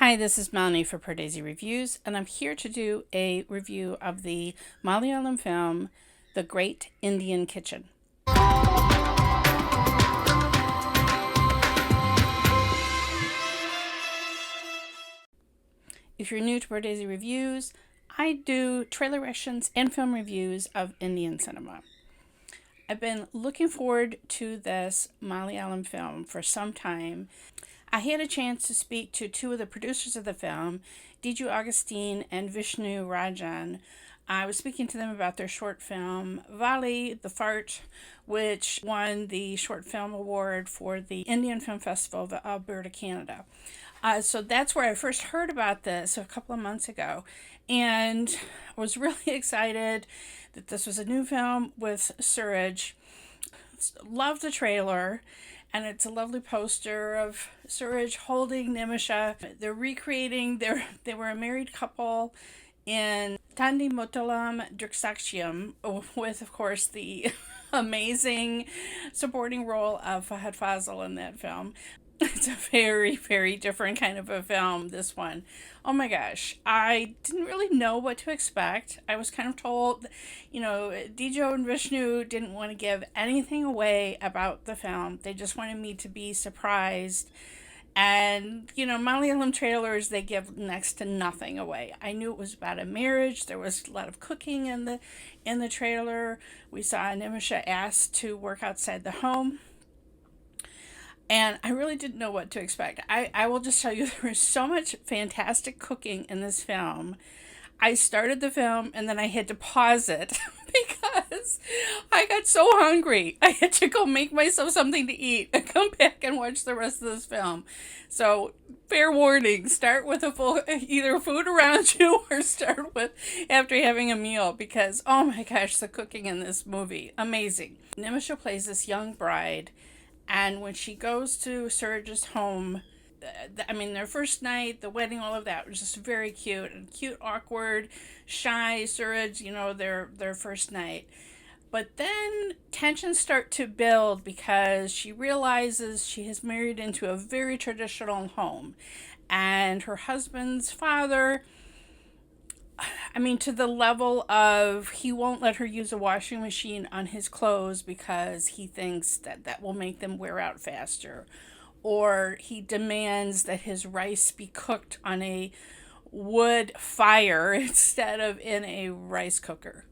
Hi, this is Melanie for Pardesi Reviews, and I'm here to do a review of the Malayalam film, The Great Indian Kitchen. If you're new to Pardesi Reviews, I do trailer reactions and film reviews of Indian cinema. I've been looking forward to this Malayalam film for some time. I had a chance to speak to two of the producers of the film, Dijo Augustine and Vishnu Rajan. I was speaking to them about their short film, Vali, the Fart, which won the Short Film Award for the Indian Film Festival of Alberta, Canada. So that's where I first heard about this a couple of months ago, and I was really excited that this was a new film with Suraj. Loved the trailer, and it's a lovely poster of Suraj holding Nimisha. They're recreating they were a married couple in Thondimuthalum Driksakshiyum, with, of course, the amazing supporting role of Fahad Fazil in that film. It's a very, very different kind of a film, this one. Oh my gosh, I didn't really know what to expect. I was kind of told, Dijo and Vishnu didn't want to give anything away about the film. They just wanted me to be surprised. And, Malayalam trailers, they give next to nothing away. I knew it was about a marriage. There was a lot of cooking in the trailer. We saw Nimisha asked to work outside the home. And I really didn't know what to expect. I will just tell you, there was so much fantastic cooking in this film. I started the film and then I had to pause it because I got so hungry. I had to go make myself something to eat and come back and watch the rest of this film. So, fair warning, start with either food around you or start with after having a meal, because, oh my gosh, the cooking in this movie, amazing. Nimisha plays this young bride. And when she goes to Suraj's home, their first night, the wedding, all of that was just very cute. And cute, awkward, shy Suraj, their first night. But then tensions start to build because she realizes she has married into a very traditional home. And her husband's father, to the level of he won't let her use a washing machine on his clothes because he thinks that will make them wear out faster. Or he demands that his rice be cooked on a wood fire instead of in a rice cooker.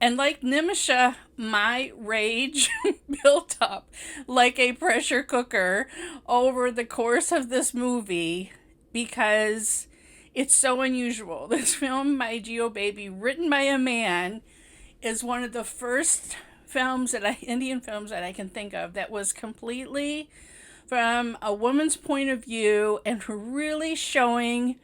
And like Nimisha, my rage built up like a pressure cooker over the course of this movie because it's so unusual. This film by Jeo Baby, written by a man, is one of the first Indian films that I can think of that was completely from a woman's point of view and really showing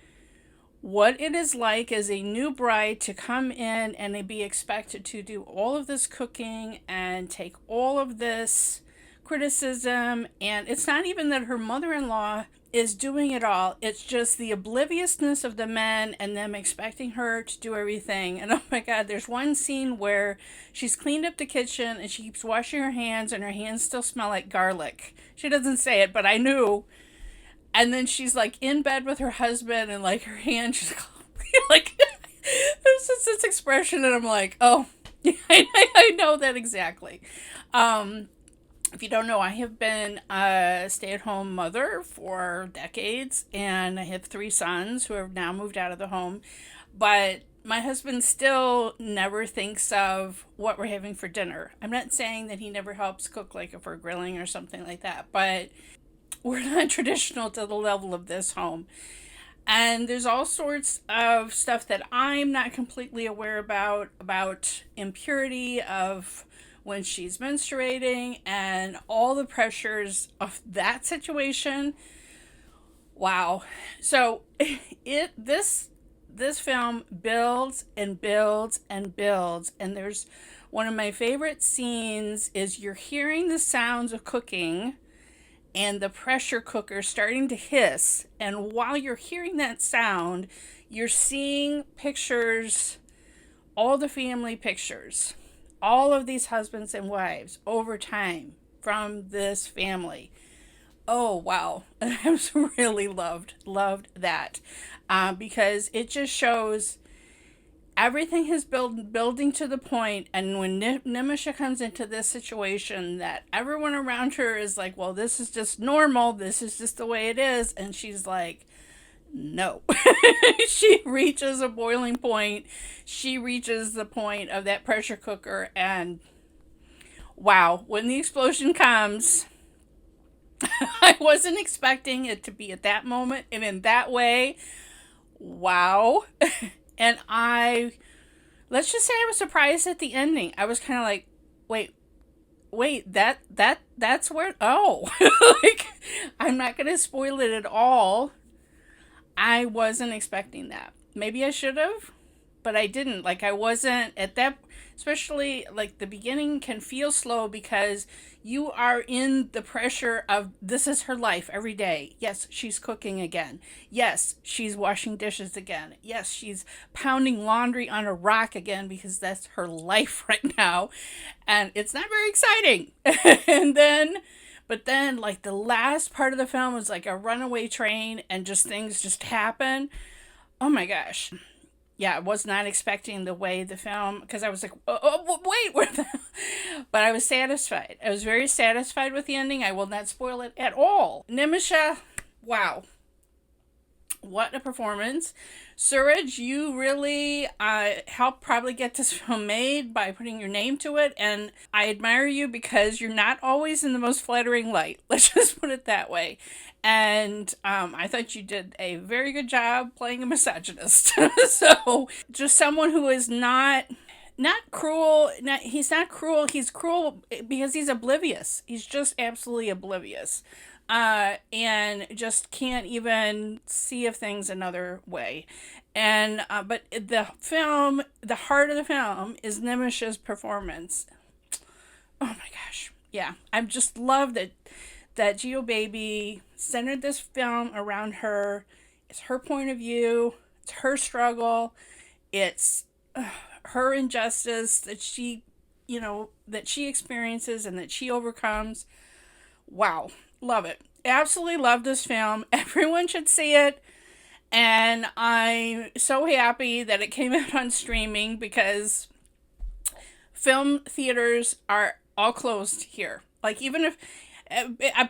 what it is like as a new bride to come in and be expected to do all of this cooking and take all of this criticism. And it's not even that her mother-in-law is doing it all. It's just the obliviousness of the men and them expecting her to do everything. And oh my God, there's one scene where she's cleaned up the kitchen and she keeps washing her hands and her hands still smell like garlic. She doesn't say it, but I knew. And then she's like in bed with her husband and like her hand, she's like, there's just this expression and I'm like, oh, I know that exactly. If you don't know, I have been a stay-at-home mother for decades, and I have 3 sons who have now moved out of the home. But my husband still never thinks of what we're having for dinner. I'm not saying that he never helps cook, like if we're grilling or something like that, but we're not traditional to the level of this home. And there's all sorts of stuff that I'm not completely aware about impurity of when she's menstruating and all the pressures of that situation. Wow. So this film builds and builds and builds, and there's one of my favorite scenes is you're hearing the sounds of cooking and the pressure cooker starting to hiss, and while you're hearing that sound, you're seeing pictures, all the family pictures, all of these husbands and wives over time from this family. Oh, wow. I was really loved that. Because it just shows everything is building to the point, and when Nimisha comes into this situation, that everyone around her is like, well, this is just normal, this is just the way it is, and she's like, no. She reaches a boiling point. She reaches the point of that pressure cooker, and wow, when the explosion comes, I wasn't expecting it to be at that moment and in that way. Wow. And let's just say I was surprised at the ending. I was kind of like, wait, that's where, oh, like, I'm not going to spoil it at all. I wasn't expecting that. Maybe I should have, but I didn't. Like, I wasn't at that, especially like the beginning can feel slow because you are in the pressure of this is her life every day. Yes, she's cooking again. Yes, she's washing dishes again. Yes, she's pounding laundry on a rock again because that's her life right now. And it's not very exciting. And then but then, like, the last part of the film was like a runaway train and just things just happen. Oh my gosh. Yeah, I was not expecting the way the film, because I was like, wait, where the... But I was satisfied. I was very satisfied with the ending. I will not spoil it at all. Nimisha, wow. What a performance. Suraj, you really helped probably get this film made by putting your name to it, and I admire you because you're not always in the most flattering light. Let's just put it that way. And I thought you did a very good job playing a misogynist. So, just someone who is not cruel. He's not cruel. He's cruel because he's oblivious. He's just absolutely oblivious. And just can't even see of things another way. And but the film, the heart of the film, is Nimisha's performance. Oh my gosh, yeah, I just love that Geo Baby centered this film around her. It's her point of view. It's her struggle. It's her injustice that she experiences and that she overcomes. Wow. Love it. Absolutely love this film. Everyone should see it. And I'm so happy that it came out on streaming because film theaters are all closed here. Like, even if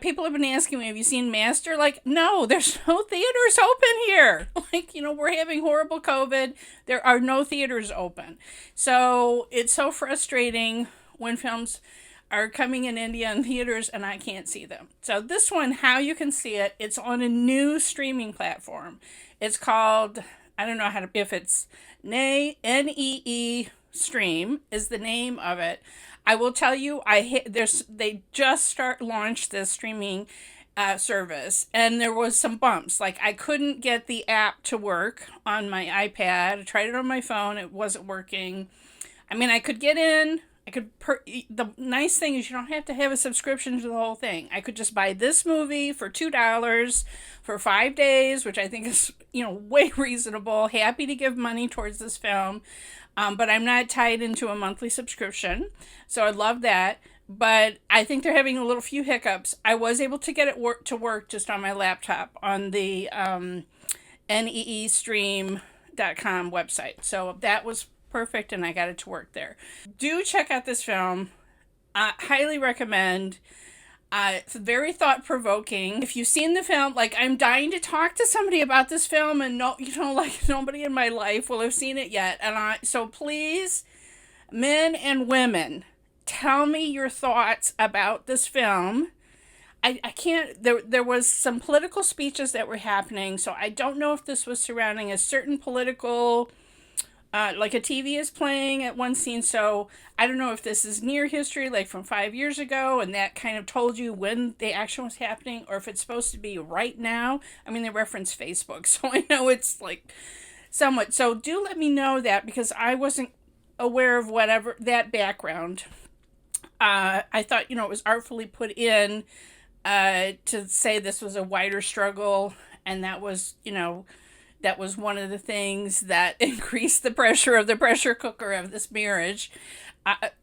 people have been asking me, have you seen Master? Like, no, there's no theaters open here. Like, we're having horrible COVID. There are no theaters open. So it's so frustrating when films are coming in India in theaters and I can't see them. So this one, how you can see it, it's on a new streaming platform. It's called, I don't know if it's NeeStream is the name of it. I will tell you, they just launched this streaming service, and there was some bumps. Like, I couldn't get the app to work on my iPad. I tried it on my phone. It wasn't working. I mean, I could get in. The nice thing is you don't have to have a subscription to the whole thing. I could just buy this movie for $2 for 5 days, which I think is, way reasonable. Happy to give money towards this film. But I'm not tied into a monthly subscription. So I love that. But I think they're having a few hiccups. I was able to get it to work just on my laptop on the NeeStream.com website. So that was perfect, and I got it to work there. Do check out this film. Highly recommend. It's very thought-provoking. If you've seen the film, like, I'm dying to talk to somebody about this film, and nobody in my life will have seen it yet. And so please, men and women, tell me your thoughts about this film. I can't, there was some political speeches that were happening, so I don't know if this was surrounding a certain political, like a TV is playing at one scene, so I don't know if this is near history, like from 5 years ago, and that kind of told you when the action was happening, or if it's supposed to be right now. I mean, they reference Facebook, so I know it's like somewhat. So do let me know that, because I wasn't aware of whatever that background. I thought, it was artfully put in to say this was a wider struggle, and that was, that was one of the things that increased the pressure of the pressure cooker of this marriage.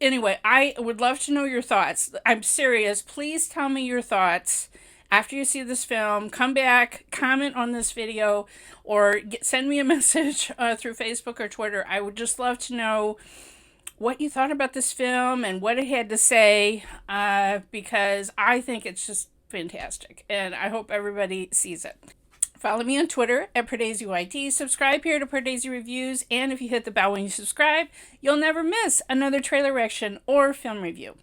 Anyway, I would love to know your thoughts. I'm serious. Please tell me your thoughts. After you see this film, come back, comment on this video, or send me a message through Facebook or Twitter. I would just love to know what you thought about this film and what it had to say, because I think it's just fantastic, and I hope everybody sees it. Follow me on Twitter at PardeziYT. Subscribe here to Pardesi Reviews, and if you hit the bell when you subscribe, you'll never miss another trailer reaction or film review.